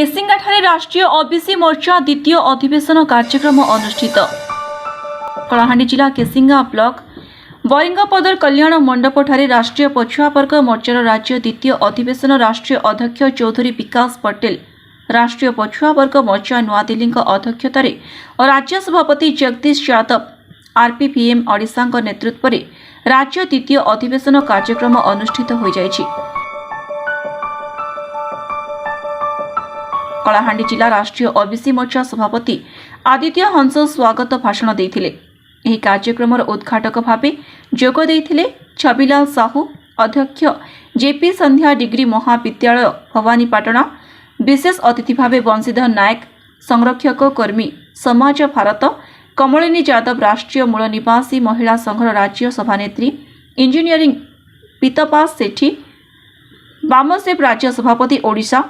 केसिंगाठारे राष्ट्रीय ओबीसी मोर्चा द्वितीय अधिवेशन कार्यक्रम अनुष्ठित। कलाहांडी जिला केसिंगा ब्लॉक बरिंगपदर कल्याण मंडपठारे राष्ट्रीय पछुआ वर्ग मोर्चार राज्य द्वितीय अधिवेशन राष्ट्रीय अध्यक्ष चौधरी विकास पटेल, राष्ट्रीय पछुआ वर्ग मोर्चा नुआदिल्ली अध्यक्षतार और राज्य सभापति जगदीश यादव आरपीपीएम ओडिशा नेतृत्व में राज्य द्वितीय अधिवेशन कार्यक्रम अनुष्ठित हो जायछि। कलाहांडी जिला राष्ट्रीय ओबीसी मोर्चा सभापति आदित्य हंस स्वागत भाषण देथिले। एही कार्यक्रमर उद्घाटक भावे जोग देथिले छबिलाल साहू, अध्यक्ष जेपी संध्या डिग्री महाविद्यालय भवानीपाटना, विशेष अतिथि भावे बंशीधर नायक, संरक्षक कर्मी समाज भारत, कमलिनी यादव राष्ट्रीय मूल निवासी महिला संघर राज्य सभानेत्री, इंजीनियरिंग पीतपा सेठी, बामसेब राज्य सभापति ओडिशा,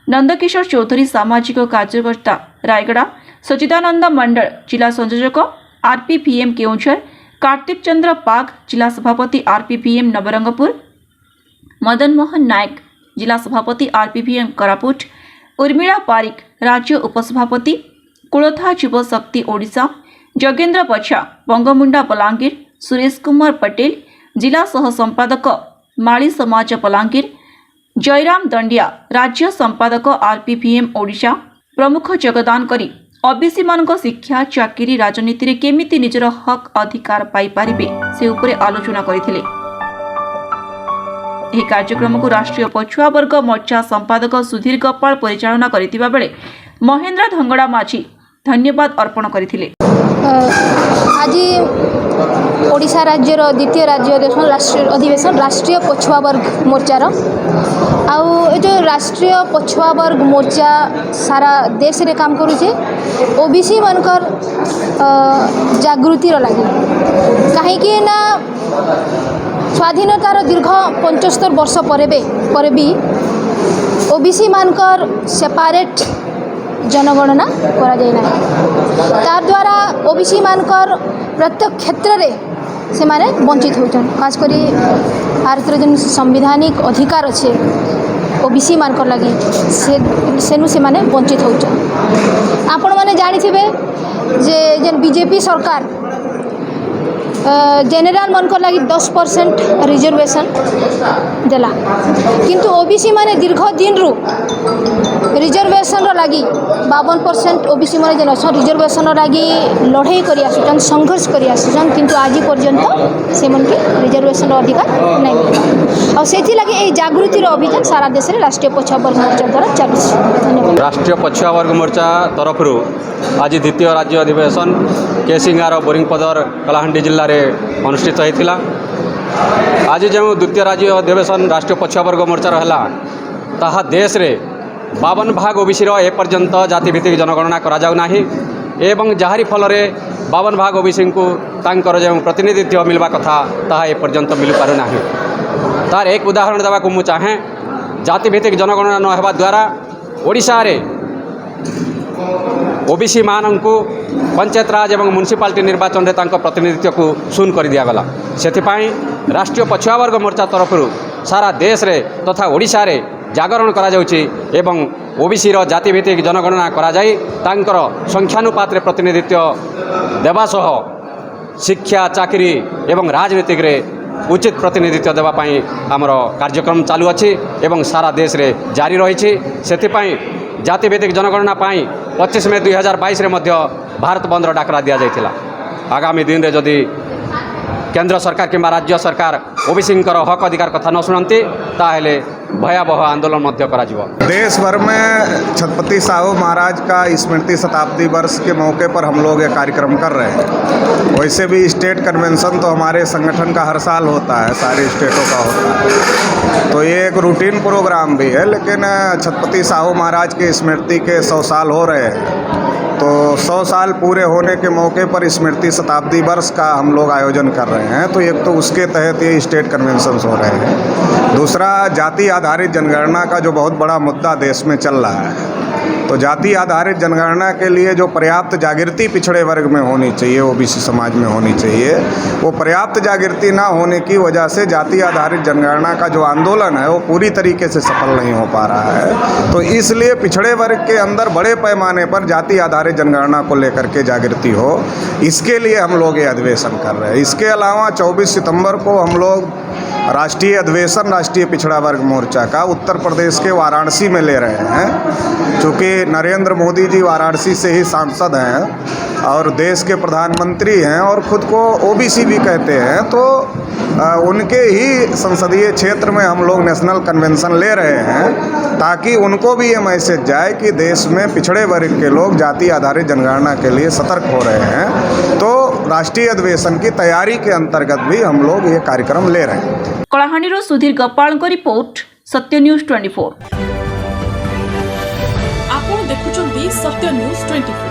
नंदकिशोर चौधरी सामाजिक कार्यकर्ता रायगड़ा, सचिदानंद मंडल जिला संयोजक आरपीपीएम केउंझर, कार्तिक चंद्र पाग जिला सभापति आरपीपीएम नवरंगपुर, मदन मोहन नायक जिला सभापति आरपीपीएम करापुट, उर्मिला पारिक राज्य उपसभापति कुलथा युव शक्ति ओडिशा, जगेंद्र बछा बंगमुंडा बलांगीर, सुरेश कुमार पटेल जिला सह संपादक माली समाज बलांगीर, जयराम दंडिया राज्य संपादक आरपीपीएम ओडिशा प्रमुख योगदान करी ओबीसी मानक शिक्षा चाकरी राजनीति रे केमिति निजर हक अधिकार पाई पारिबे से उपरे आलोचना करथिले। एही कार्यक्रम को राष्ट्रीय पछुआ वर्ग मोर्चा संपादक सुधीर गोपाल परिचालना करथिबा बेले महेंद्र धंगड़ा माझी धन्यवाद अर्पण करथिले। आज ओडिशा राज्यर द्वितीय राज्य अधिवेशन राष्ट्रीय पछुआ वर्ग मोर्चार आउ जो राष्ट्रीय पछुआ वर्ग मोर्चा सारा देश रे काम करुचे ओबीसी मानकर जागृतिर लगी कहीं ना स्वाधीनतार दीर्घ 75 वर्ष पर भी ओबीसी मानकर सेपारेट जनगणना करा जाय ना तार द्वारा ओबीसी मानकर प्रत्येक क्षेत्र में से माने वंचित होचन। खासकर भारत जन संवैधानिक अधिकार अच्छे ओबीसी मानकर लगी सेनु से माने वंचित होचन। आपण माने जानिथिबे जे जन बीजेपी सरकार जेनेराल मनकर लगी 10% रिजर्वेशन देला किंतु ओबीसी माने दीर्घ दिन रु रिजर्वेशन लगी 52% ओबीसी माने जन रिजर्वेशन लगी लड़ाई करी आसुचन संघर्ष करी आसुचन किंतु आज पर्यंत से मन के रिजर्वेशन अधिकार नहीं मिला और सेथि लगी ए जागृतिर अभियान सारा देश रे राष्ट्रीय पछुआ वर्ग मोर्चा द्वारा चलुछ। धन्यवाद। राष्ट्रीय पछुआ वर्ग मोर्चा तरफ आज द्वितीय राज्य अधिवेशन केसिंगार बोरिंगपदर कलाहांडी जिले में अनुष्ठित होता। आज जो द्वितीय राज्य अधिवेशन राष्ट्रीय पछुआ वर्ग मोर्चार है ताहा देश रे 52 भाग ओबीसी एपर्यंत जातिभित्तिक जनगणना करा जाउ नाही एवं जहारी फल 52 भाग ओबीसी को तांकर जो प्रतिनिधित्व मिलवा कथा ताहा एपर्यंत मिल पारु नाही। तार एक उदाहरण देवा को मु चाहे जातिभित्तिक जनगणना न हेबा द्वारा ओडिशा रे ओबीसी मानू पंचायत राज एवं म्युनिसिपालिटी निर्वाचन में तांको प्रतिनिधित्व को शून्य कर दियागला। सेथिपाई राष्ट्रीय पछुआ वर्ग मोर्चा तरफ सारा देश रे तथा ओडिशा रे जागरण करा जाउची एवं ओबीसी रो जातिभित्तिक जनगणना करा जाई तांकर संख्यानुपात रे प्रतिनिधित्व देवा सह शिक्षा चाकरी एवं राजनीतिक रे उचित प्रतिनिधित्व देवा पाई हमरो कार्यक्रम चालू अछि एवं सारा देश रे जारी रही। सेथिपाई जातिभित्तिक जनगणना पाई 25 मई 2022 रे मध्य भारत बंदर डाकरा दिया जाइथिला। आगामी दिन रे जदि केंद्र सरकार किंबा राज्य सरकार ओबीसी हक अधिकार कथा न शुणती ताहले भयावह आंदोलन मध्य करा जिवो। देश भर में छत्रपति साहू महाराज का स्मृति शताब्दी वर्ष के मौके पर हम लोग ये कार्यक्रम कर रहे हैं। वैसे भी स्टेट कन्वेंशन तो हमारे संगठन का हर साल होता है, सारे स्टेटों का होता है, तो ये एक रूटीन प्रोग्राम भी है। लेकिन छत्रपति साहू महाराज के स्मृति के 100 साल हो रहे हैं, तो 100 साल पूरे होने के मौके पर स्मृति शताब्दी वर्ष का हम लोग आयोजन कर रहे हैं। तो एक तो उसके तहत ये स्टेट कन्वेंशंस हो रहे हैं। दूसरा, जाति आधारित जनगणना का जो बहुत बड़ा मुद्दा देश में चल रहा है, तो जाति आधारित जनगणना के लिए जो पर्याप्त जागृति पिछड़े वर्ग में होनी चाहिए, ओबीसी समाज में होनी चाहिए, वो पर्याप्त जागृति ना होने की वजह से जाति आधारित जनगणना का जो आंदोलन है वो पूरी तरीके से सफल नहीं हो पा रहा है। तो इसलिए पिछड़े वर्ग के अंदर बड़े पैमाने पर जाति आधारित जनगणना को लेकर के जागृति हो, इसके लिए हम लोग ये अधिवेशन कर रहे हैं। इसके अलावा 24 सितंबर को हम लोग राष्ट्रीय अधिवेशन राष्ट्रीय पिछड़ा वर्ग मोर्चा का उत्तर प्रदेश के वाराणसी में ले रहे हैं। चूँकि नरेंद्र मोदी जी वाराणसी से ही सांसद हैं और देश के प्रधानमंत्री हैं और ख़ुद को ओबीसी भी कहते हैं, तो उनके ही संसदीय क्षेत्र में हम लोग नेशनल कन्वेंशन ले रहे हैं ताकि उनको भी ये मैसेज जाए कि देश में पिछड़े वर्ग के लोग जाति आधारित जनगणना के लिए सतर्क हो रहे हैं। तो राष्ट्रीय अधिवेशन की तैयारी के अंतर्गत भी हम लोग ये कार्यक्रम ले रहे हैं। कलाहांडीर सुधीर गपाल रिपोर्ट सत्य न्यूज 24। आपण देखुछंती सत्य न्यूज 24।